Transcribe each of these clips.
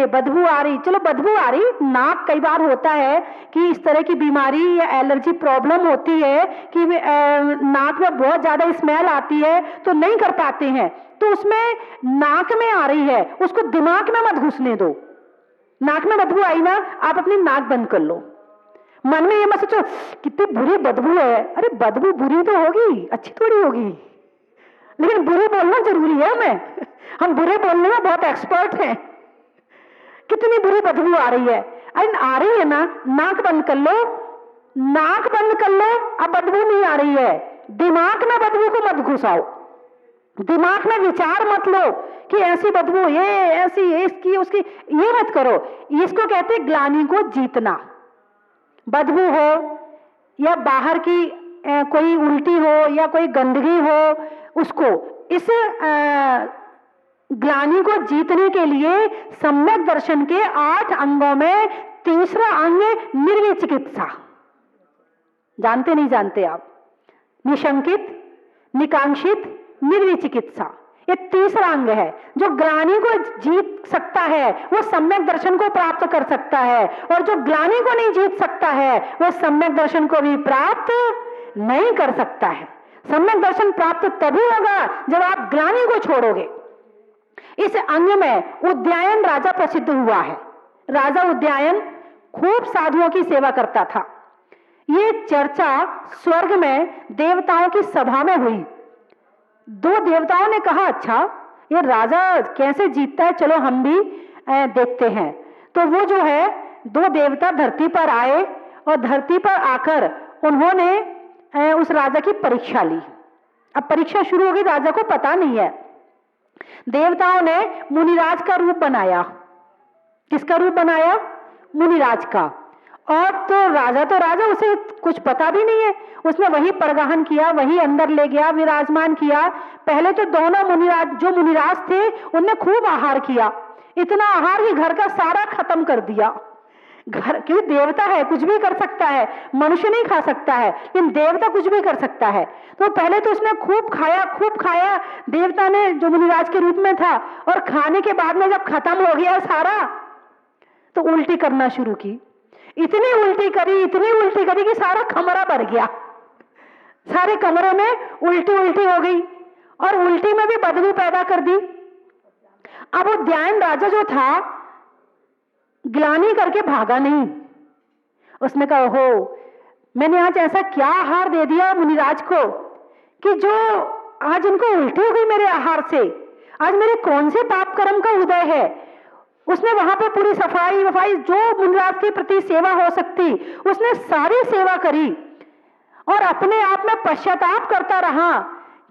बदबू आ रही, चलो बदबू आ रही, नाक कई बार होता है कि इस तरह की बीमारी या एलर्जी प्रॉब्लम होती है कि नाक में बहुत ज्यादा स्मेल आती है तो नहीं कर पाते हैं, तो उसमें नाक में आ रही है, उसको दिमाग में मत घुसने दो। नाक में बदबू आई ना, आप अपनी नाक बंद कर लो। मन में ये मत सोचो कितनी बुरी बदबू है, अरे बदबू बुरी तो होगी, अच्छी थोड़ी होगी, लेकिन बुरी बोलना जरूरी है। हमें हम बुरे बोलने में बहुत एक्सपर्ट हैं। कितनी बुरी बदबू आ रही है, अरे आ रही है ना, नाक बंद कर लो, नाक बंद कर लो, अब बदबू नहीं आ रही है, दिमाग में बदबू को मत घुसाओ, दिमाग में विचार मत लो कि ऐसी बदबू, ये ऐसी, इसकी उसकी, ये मत करो। इसको कहते हैं ग्लानि को जीतना। बदबू हो या बाहर की कोई उल्टी हो या कोई गंदगी हो, उसको इस ग्लानि को जीतने के लिए सम्यक दर्शन के 8 अंगों में तीसरा अंग निर्विचिकित्सा चिकित्सा। जानते नहीं जानते आप? निशंकित, निकांक्षित, निर्विचिकित्सा, ये तीसरा अंग है जो ग्लानि को जीत सकता है, वो सम्यक दर्शन को प्राप्त कर सकता है, और जो ग्लानि को नहीं जीत सकता है वो सम्यक दर्शन को भी प्राप्त नहीं कर सकता है। सम्यक दर्शन प्राप्त तभी होगा जब आप ग्लानि को छोड़ोगे। इस अंग में उद्यायन राजा प्रसिद्ध हुआ है। राजा उद्यायन खूब साधुओं की सेवा करता था। ये चर्चा स्वर्ग में देवताओं की सभा में हुई। 2 देवताओं ने कहा, अच्छा ये राजा कैसे जीतता है, चलो हम भी देखते हैं। तो वो जो है 2 देवता धरती पर आए और धरती पर आकर उन्होंने उस राजा की परीक्षा ली। अब परीक्षा शुरू हो गई, राजा को पता नहीं है। देवताओं ने मुनिराज का रूप बनाया। किसका रूप बनाया? मुनिराज का। और तो राजा उसे कुछ पता भी नहीं है, उसने वही परगाहन किया, वही अंदर ले गया, विराजमान किया। पहले तो दोनों मुनिराज, जो मुनिराज थे, उनने खूब आहार किया, इतना आहार कि घर का सारा खत्म कर दिया। घर, क्योंकि देवता है, कुछ भी कर सकता है, मनुष्य नहीं खा सकता है, लेकिन देवता कुछ भी कर सकता है। तो पहले तो उसने खूब खाया देवता ने, जो मुनिराज के रूप में था, और खाने के बाद में जब खत्म हो गया सारा, तो उल्टी करना शुरू की। इतनी उल्टी करी कि सारा कमरा भर गया, सारे कमरे में उल्टी हो गई, और उल्टी में भी बदबू पैदा कर दी। अब उद्यायन राजा जो था, ग्लानि करके भागा नहीं। उसने कहा, हो मैंने आज ऐसा क्या आहार दे दिया मुनिराज को कि जो आज उनको उल्टी हो गई मेरे आहार से, आज मेरे कौन से पाप कर्म का उदय है। उसने वहां पर पूरी सफाई वफाई, जो मुनिराज के प्रति सेवा हो सकती, उसने सारी सेवा करी, और अपने आप में पश्चाताप करता रहा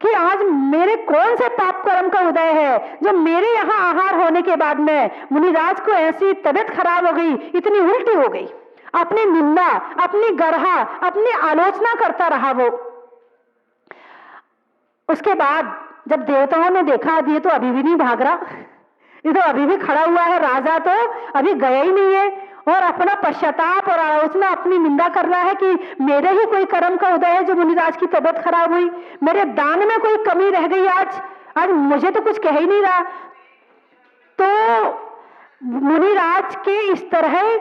कि आज मेरे कौन से पाप कर्म का उदय है जो मेरे यहाँ आहार होने के बाद में मुनिराज को ऐसी तबीयत खराब हो गई, इतनी उल्टी हो गई। अपनी निंदा, अपनी गर्हा, अपनी आलोचना करता रहा वो। उसके बाद जब देवताओं ने देखा, ये तो अभी भी नहीं भाग रहा, ये तो अभी भी खड़ा हुआ है, राजा तो अभी गया ही नहीं है, और अपना पश्चाताप और आलोचना, अपनी निंदा कर रहा है कि मेरे ही कोई कर्म का उदय है जो मुनिराज की तबीयत खराब हुई, मेरे दान में कोई कमी रह गई, आज मुझे तो कुछ कह ही नहीं रहा। तो मुनिराज के इस तरह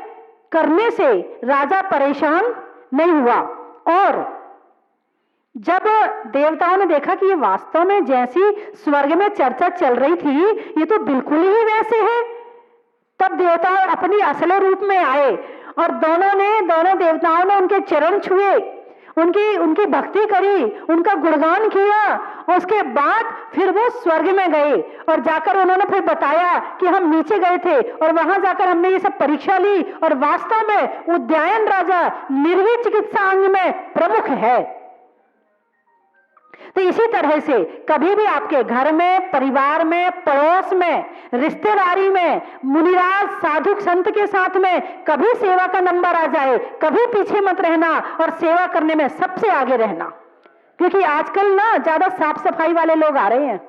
करने से राजा परेशान नहीं हुआ, और जब देवताओं ने देखा कि ये वास्तव में जैसी स्वर्ग में चर्चा चल रही थी, ये तो बिल्कुल ही वैसे है, तब देवता अपनी असली रूप में आए, और दोनों देवताओं ने उनके चरण छुए, उनकी भक्ति करी, उनका गुणगान किया, और उसके बाद फिर वो स्वर्ग में गए, और जाकर उन्होंने फिर बताया कि हम नीचे गए थे और वहां जाकर हमने ये सब परीक्षा ली, और वास्तव में उद्यायन राजा निर्विचिकित्सा चिकित्सा अंग में प्रमुख है। तो इसी तरह से कभी भी आपके घर में, परिवार में, पड़ोस में, रिश्तेदारी में, मुनिराज साधु संत के साथ में कभी सेवा का नंबर आ जाए, कभी पीछे मत रहना, और सेवा करने में सबसे आगे रहना। क्योंकि आजकल ना ज्यादा साफ सफाई वाले लोग आ रहे हैं।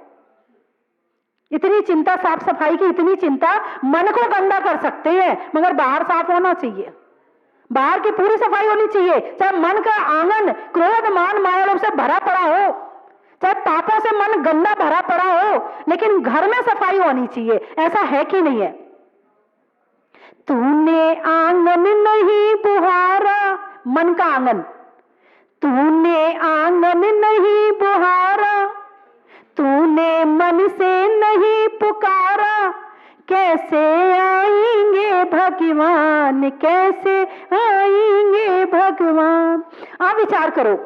इतनी चिंता साफ सफाई की, इतनी चिंता, मन को गंदा कर सकते हैं, मगर बाहर साफ होना चाहिए, बाहर की पूरी सफाई होनी चाहिए। चाहे मन का आंगन क्रोध मान माया लोभ से भरा पड़ा हो, चाहे पापों से मन गंदा भरा पड़ा हो, लेकिन घर में सफाई होनी चाहिए। ऐसा है कि नहीं है? तूने आंगन नहीं बुहारा, मन का आंगन, तूने आंगन नहीं बुहारा, तूने मन से नहीं पुकारा, कैसे आएंगे भगवान, कैसे आएंगे भगवान। आप विचार करो,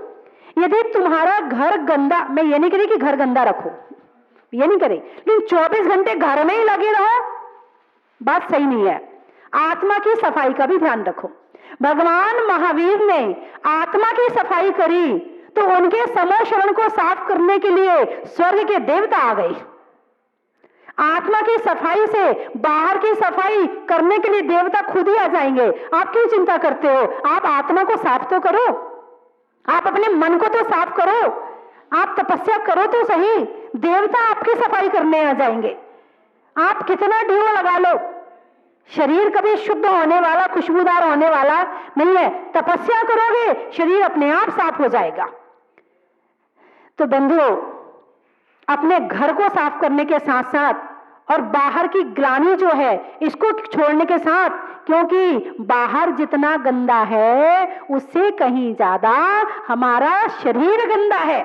यदि तुम्हारा घर गंदा, मैं ये नहीं कह रही कि घर गंदा रखो, ये नहीं करे, लेकिन 24 घंटे घर में ही लगे रहो, बात सही नहीं है। आत्मा की सफाई का भी ध्यान रखो। भगवान महावीर ने आत्मा की सफाई करी तो उनके समोशरण को साफ करने के लिए स्वर्ग के देवता आ गए। आत्मा की सफाई से बाहर की सफाई करने के लिए देवता खुद ही आ जाएंगे। आप क्यों चिंता करते हो? आप आत्मा को साफ तो करो, आप अपने मन को तो साफ करो, आप तपस्या करो तो सही, देवता आपकी सफाई करने आ जाएंगे। आप कितना ड्यू लगा लो, शरीर कभी शुद्ध होने वाला, खुशबूदार होने वाला नहीं है। तपस्या करोगे, शरीर अपने आप साफ हो जाएगा। तो बंधुओं, अपने घर को साफ करने के साथ साथ और बाहर की ग्लानि जो है इसको छोड़ने के साथ, क्योंकि बाहर जितना गंदा है उससे कहीं ज्यादा हमारा शरीर गंदा है।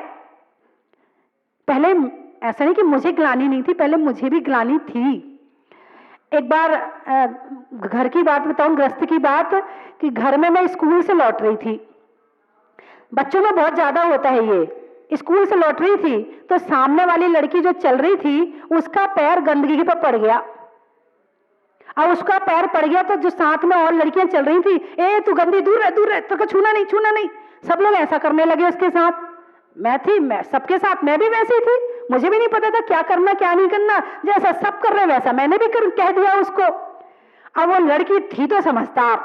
पहले ऐसा नहीं कि मुझे ग्लानि नहीं थी, पहले मुझे भी ग्लानि थी। एक बार घर की बात बताऊं, गृहस्थ की बात, कि घर में मैं स्कूल से लौट रही थी, बच्चों में बहुत ज्यादा होता है ये। स्कूल से लौट रही थी तो सामने वाली लड़की जो चल रही थी उसका पैर गंदगी पर पड़ गया। अब उसका पैर पड़ गया तो जो साथ में और लड़कियां चल रही थी, ए तू गंदी, दूर रह, दूर रह, तो छूना नहीं, छूना नहीं। सब लोग ऐसा करने लगे उसके साथ। मैं सबके साथ मैं भी वैसी थी, मुझे भी नहीं पता था क्या करना क्या नहीं करना, जैसा सब कर रहे वैसा मैंने भी कह दिया उसको। अब वो लड़की थी तो समझदार,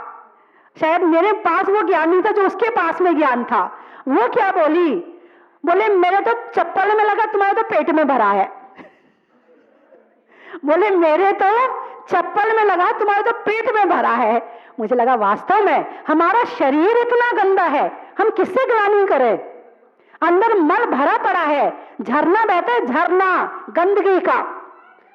शायद मेरे पास वो ज्ञान नहीं था जो उसके पास में ज्ञान था। वो क्या बोली, बोले मेरे तो चप्पल में लगा, तुम्हारे तो पेट में भरा है। बोले मेरे तो चप्पल में लगा, तुम्हारे तो पेट में भरा है। मुझे लगा वास्तव में हमारा शरीर इतना गंदा है, हम किससे ग्लानि करें? अंदर मल भरा पड़ा है, झरना बहता है, झरना गंदगी का,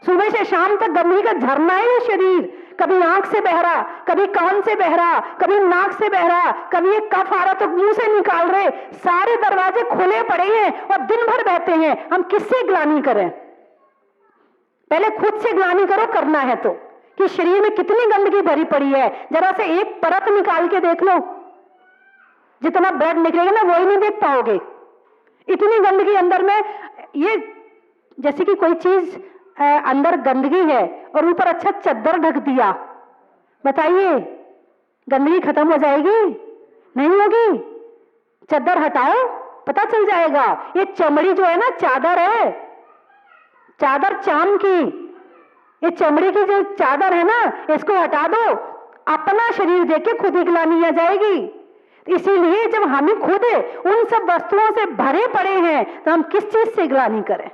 सुबह से शाम तक गंदगी का झरना है ये शरीर। कभी आंख से बह रहा, कभी कान से बह रहा, कभी नाक से बह रहा, कभी एक कफ आ रहा तो मुंह से निकाल रहे, सारे दरवाजे खुले पड़े हैं और दिन भर बहते हैं। हम किससे ग्लानि करें? पहले खुद से ग्लानि करो, करना है तो, कि शरीर में कितनी गंदगी भरी पड़ी है। जरा से एक परत निकाल के देख लो, जितना ब्लड निकलेगा ना वो ही नहीं देख पाओगे, इतनी गंदगी अंदर में। ये जैसे कि कोई चीज अंदर गंदगी है और ऊपर अच्छा चद्दर ढक दिया, बताइए गंदगी खत्म हो जाएगी? नहीं होगी। चद्दर हटाओ, पता चल जाएगा। ये चमड़ी जो है ना, चादर है, चादर चाम की, ये चमड़ी की जो चादर है ना, इसको हटा दो, अपना शरीर देख के खुद ही ग्लानि आ जाएगी। इसीलिए जब हम ही खुद उन सब वस्तुओं से भरे पड़े हैं तो हम किस चीज से ग्लानि करें?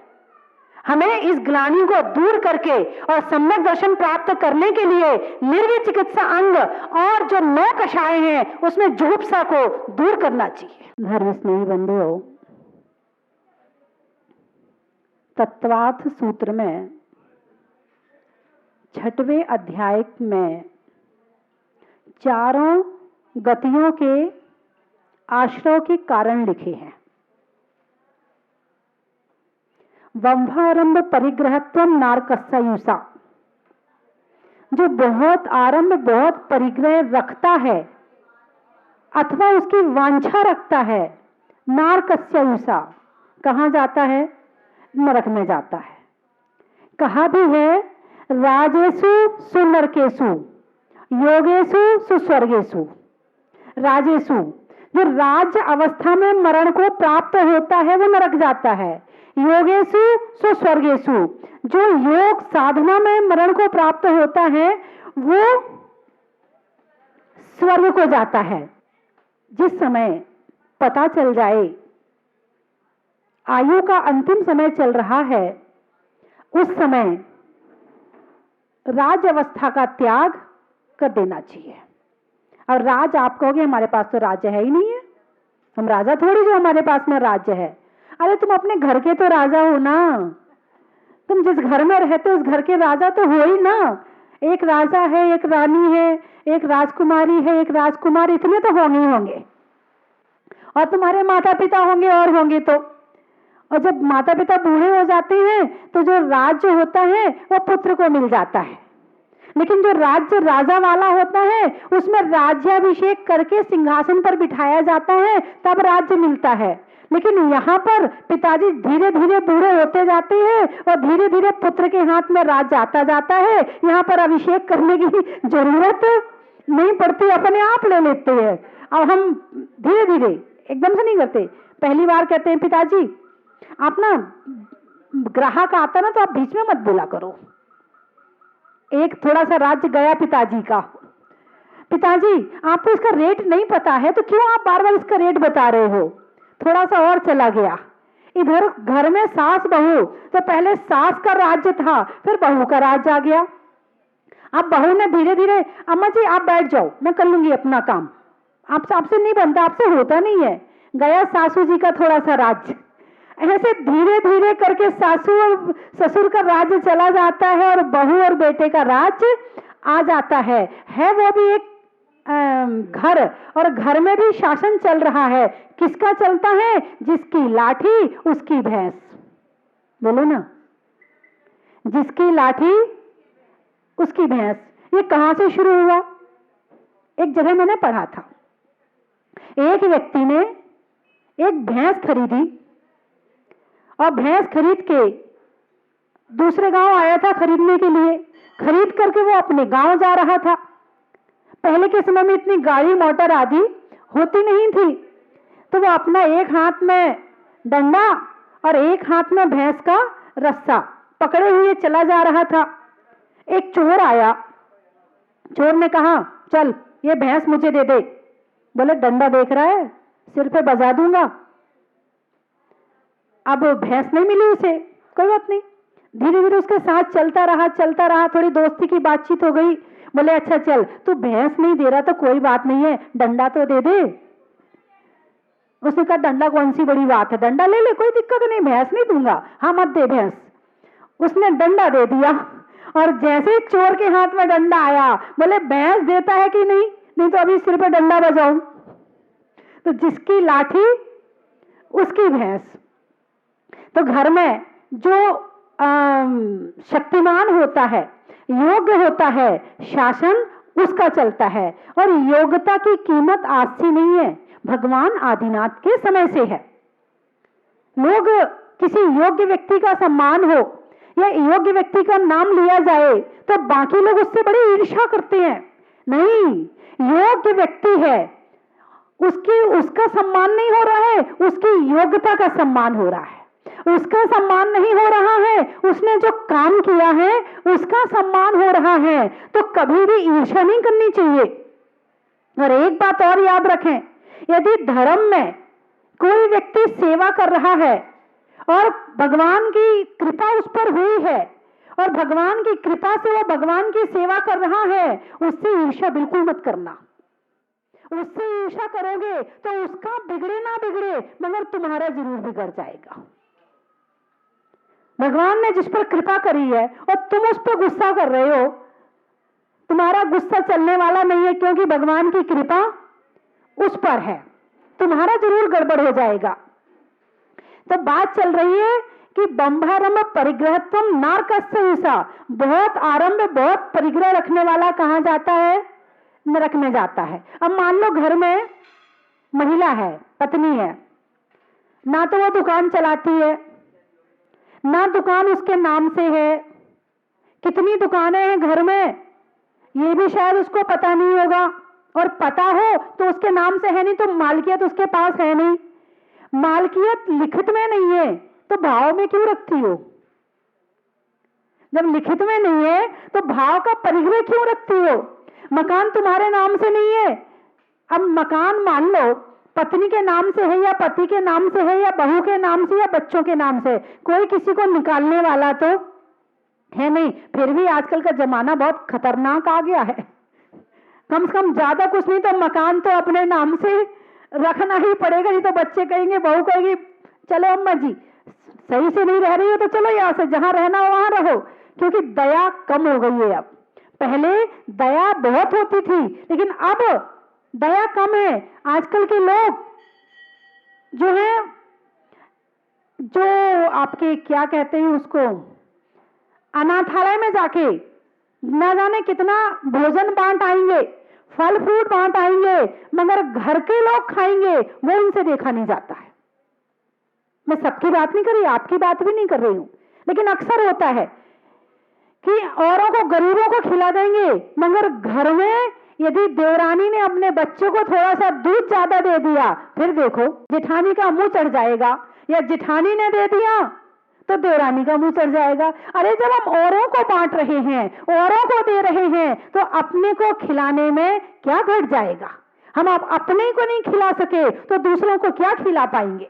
हमें इस ग्लानि को दूर करके और सम्यक दर्शन प्राप्त करने के लिए निर्वित चिकित्सा अंग और जो 9 कषाय हैं उसमें जुगुप्सा को दूर करना चाहिए। धर्म स्नेही बंधुओं, तत्वार्थ सूत्र में 6वें अध्याय में चारों गतियों के आश्रय के कारण लिखे हैं। वंभारंभ परिग्रहत्व नारकस्युषा, जो बहुत आरंभ बहुत परिग्रह रखता है अथवा उसकी वांछा रखता है, नारकस्युषा कहाँ जाता है? नरक में जाता है। कहा भी है राजेषु सुनरकेषु योगेषु सुस्वर्गेषु। राजेषु, जो राज्य अवस्था में मरण को प्राप्त होता है वो नरक जाता है। योगेषु सुस्वर्गेषु, जो योग साधना में मरण को प्राप्त होता है वो स्वर्ग को जाता है। जिस समय पता चल जाए आयु का अंतिम समय चल रहा है, उस समय राज अवस्था का त्याग कर देना चाहिए। और राज, आप कहोगे हमारे पास तो राज्य है ही नहीं है, हम राजा थोड़ी जो हमारे पास में राज्य है। अरे तुम अपने घर के तो राजा हो ना, तुम जिस घर में रहते हो उस घर के राजा तो हो ही ना। एक राजा है, एक रानी है, एक राजकुमारी है, एक राजकुमार, इतने तो होंगे ही होंगे, और तुम्हारे माता पिता होंगे और होंगे तो। और जब माता पिता बूढ़े हो जाते हैं तो जो राज्य होता है वो पुत्र को मिल जाता है, लेकिन जो राज्य राजा वाला होता है उसमें राज्याभिषेक करके सिंहासन पर बिठाया जाता है, तब राज्य मिलता है। लेकिन यहाँ पर पिताजी धीरे धीरे बूढ़े होते जाते हैं और धीरे धीरे पुत्र के हाथ में राज्य आता जाता है। यहाँ पर अभिषेक करने की जरूरत नहीं पड़ती, अपने आप ले लेते हैं। अब हम धीरे धीरे, एकदम से नहीं करते। पहली बार कहते हैं पिताजी आप ना, ग्राहक आता ना तो आप बीच में मत बोला करो। एक थोड़ा सा राज्य गया पिताजी का, पिताजी आपको इसका रेट नहीं पता है तो क्यों आप बार बार इसका रेट बता रहे हो। थोड़ा सा और चला गया, इधर घर में सास बहू, तो पहले सास का राज्य था, फिर बहू का राज्य आ गया। अब बहू ने धीरे धीरे, अम्मा जी आप बैठ जाओ मैं कर लूंगी अपना काम, आपसे नहीं बनता, आपसे होता नहीं है। गया सासू जी का थोड़ा सा राज्य। ऐसे धीरे धीरे करके सासू और ससुर का राज्य चला जाता है और बहू और बेटे का राज्य आ जाता है वो भी एक घर, और घर में भी शासन चल रहा है। किसका चलता है? जिसकी लाठी उसकी भैंस। बोलो ना, जिसकी लाठी उसकी भैंस। ये कहां से शुरू हुआ? एक जगह मैंने पढ़ा था, एक व्यक्ति ने एक भैंस खरीदी और भैंस खरीद के दूसरे गांव आया था खरीदने के लिए। खरीद करके वो अपने गांव जा रहा था। पहले के समय में इतनी गाड़ी मोटर आदि होती नहीं थी, तो वो अपना एक हाथ में डंडा और एक हाथ में भैंस का रस्सा पकड़े हुए चला जा रहा था। एक चोर आया, चोर ने कहा चल ये भैंस मुझे दे दे। बोले डंडा देख रहा है, सिर पे बजा दूंगा। अब भैंस नहीं मिली उसे, कोई बात नहीं, धीरे धीरे उसके साथ चलता रहा, थोड़ी दोस्ती की बातचीत हो गई। बोले अच्छा चल तू भैंस नहीं दे रहा तो कोई बात नहीं है, डंडा तो दे दे। उसने कहा डंडा कौन सी बड़ी बात है, डंडा ले ले, कोई दिक्कत नहीं, भैंस नहीं दूंगा। हाँ मत दे भैंस। उसने डंडा दे दिया और जैसे ही चोर के हाथ में डंडा आया, बोले भैंस देता है कि नहीं, नहीं तो अभी सिर पे डंडा बजाऊं। तो जिसकी लाठी उसकी भैंस। तो घर में जो शक्तिमान होता है, योग्य होता है, शासन उसका चलता है। और योग्यता की कीमत आज से नहीं है, भगवान आदिनाथ के समय से है। लोग किसी योग्य व्यक्ति का सम्मान हो या योग्य व्यक्ति का नाम लिया जाए तो बाकी लोग उससे बड़ी ईर्ष्या करते हैं। नहीं, योग्य व्यक्ति है, उसका सम्मान नहीं हो रहा है, उसकी योग्यता का सम्मान हो रहा है। उसका सम्मान नहीं हो रहा है, उसने जो काम किया है उसका सम्मान हो रहा है। तो कभी भी ईर्ष्या नहीं करनी चाहिए। और एक बात और याद रखें, यदि धर्म में कोई व्यक्ति सेवा कर रहा है और भगवान की कृपा उस पर हुई है और भगवान की कृपा से वो भगवान की सेवा कर रहा है, उससे ईर्ष्या बिल्कुल मत करना। उससे ईर्ष्या करोगे तो उसका बिगड़े ना बिगड़े मगर तुम्हारा जरूर बिगड़ जाएगा। भगवान ने जिस पर कृपा करी है और तुम उस पर गुस्सा कर रहे हो, तुम्हारा गुस्सा चलने वाला नहीं है, क्योंकि भगवान की कृपा उस पर है, तुम्हारा जरूर गड़बड़ हो जाएगा। तो बात चल रही है कि बंभारंभ परिग्रहत्वम नारकस्य हिंसा। बहुत आरंभ, बहुत परिग्रह रखने वाला कहां जाता है? नरक में जाता है। अब मान लो घर में महिला है, पत्नी है, ना तो वो दुकान चलाती है, ना दुकान उसके नाम से है। कितनी दुकानें हैं घर में ये भी शायद उसको पता नहीं होगा, और पता हो तो उसके नाम से है नहीं, तो मालकियत उसके पास है नहीं। मालकियत लिखित में नहीं है तो भाव में क्यों रखती हो? जब लिखित में नहीं है तो भाव का परिग्रह क्यों रखती हो? मकान तुम्हारे नाम से नहीं है। अब मकान मान लो पत्नी के नाम से है या पति के नाम से है या बहू के नाम से या बच्चों के नाम से, कोई किसी को निकालने वाला तो है नहीं। फिर भी आजकल का जमाना बहुत खतरनाक आ गया है। कम से कम ज्यादा कुछ नहीं तो मकान तो अपने नाम से रखना ही पड़ेगा, नहीं तो बच्चे कहेंगे, बहू कहेगी चलो अम्मा जी सही से नहीं रह रही हो तो चलो यहाँ से, जहां रहना हो वहां रहो। क्योंकि दया कम हो गई है। अब पहले दया बहुत होती थी, लेकिन अब दया कम है। आजकल के लोग जो है, जो आपके क्या कहते हैं उसको, अनाथालय में जाके ना जाने कितना भोजन बांट आएंगे, फल फ्रूट बांट आएंगे, मगर घर के लोग खाएंगे वो उनसे देखा नहीं जाता है। मैं सबकी बात नहीं कर रही, आपकी बात भी नहीं कर रही हूं, लेकिन अक्सर होता है कि औरों को, गरीबों को खिला देंगे, मगर घर में यदि देवरानी ने अपने बच्चों को थोड़ा सा दूध ज्यादा दे दिया, फिर देखो जेठानी का मुंह चढ़ जाएगा, या जेठानी ने दे दिया तो देवरानी का मुंह चढ़ जाएगा। अरे जब हम औरों को बांट रहे हैं, औरों को दे रहे हैं, तो अपने को खिलाने में क्या घट जाएगा? हम अपने को नहीं खिला सके तो दूसरों को क्या खिला पाएंगे?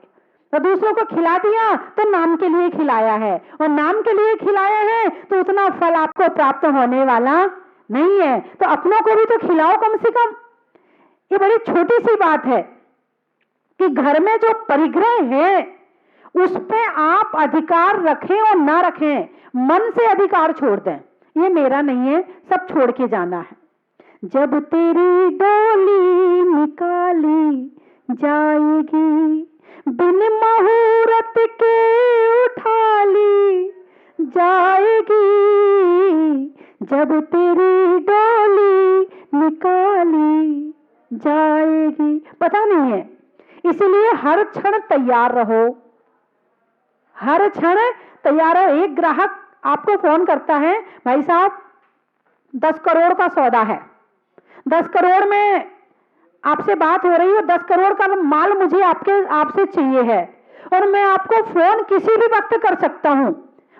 तो दूसरों को खिला दिया तो नाम के लिए खिलाया है, और नाम के लिए खिलाया है तो उतना फल आपको प्राप्त होने वाला नहीं है। तो अपनों को भी तो खिलाओ कम से कम। ये बड़ी छोटी सी बात है कि घर में जो परिग्रह है उस पे आप अधिकार रखें और ना रखें, मन से अधिकार छोड़ दें। ये मेरा नहीं है, सब छोड़ के जाना है। जब तेरी डोली निकाली जाएगी, बिन मुहूर्त के उठा ली जाएगी, जब तेरी डोली निकाली जाएगी। पता नहीं है, इसलिए हर क्षण तैयार रहो, हर क्षण तैयार हो। एक ग्राहक आपको फोन करता है, भाई साहब 10 करोड़ का सौदा है, 10 करोड़ में आपसे बात हो रही है, 10 करोड़ का माल मुझे आपसे चाहिए है, और मैं आपको फोन किसी भी वक्त कर सकता हूं।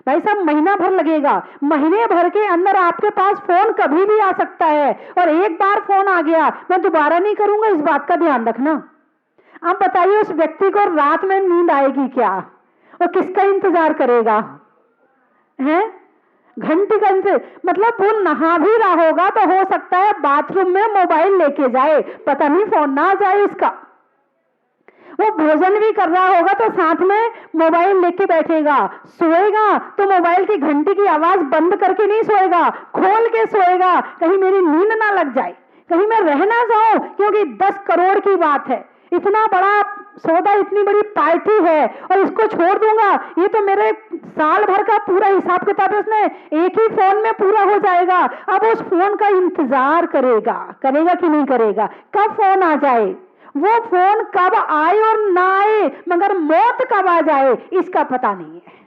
भाई साहब महीना भर लगेगा, महीने भर के अंदर आपके पास फोन कभी भी आ सकता है, और एक बार फोन आ गया मैं दोबारा नहीं करूंगा, इस बात का ध्यान रखना। आप बताइए उस व्यक्ति को रात में नींद आएगी क्या? और किसका इंतजार करेगा? हैं? घंटी घंटे, मतलब वो नहा भी रहा होगा तो हो सकता है बाथरूम में मोबाइल लेके जाए, पता नहीं फोन ना आ जाए इसका। वो भोजन भी कर रहा होगा तो साथ में मोबाइल लेके बैठेगा, सोएगा तो मोबाइल की घंटी की आवाज बंद करके नहीं सोएगा, खोल के सोएगा, कहीं मेरी नींद ना लग जाए, कहीं मैं रह ना जाऊं, क्योंकि 10 करोड़ की बात है, इतना बड़ा सौदा, इतनी बड़ी पार्टी है, और इसको छोड़ दूंगा, ये तो मेरे साल भर का पूरा हिसाब किताब उसने एक ही फोन में पूरा हो जाएगा। अब उस फोन का इंतजार करेगा कि नहीं करेगा? कब फोन आ जाए, वो फोन कब आए और ना आए, मगर मौत कब आ जाए इसका पता नहीं है।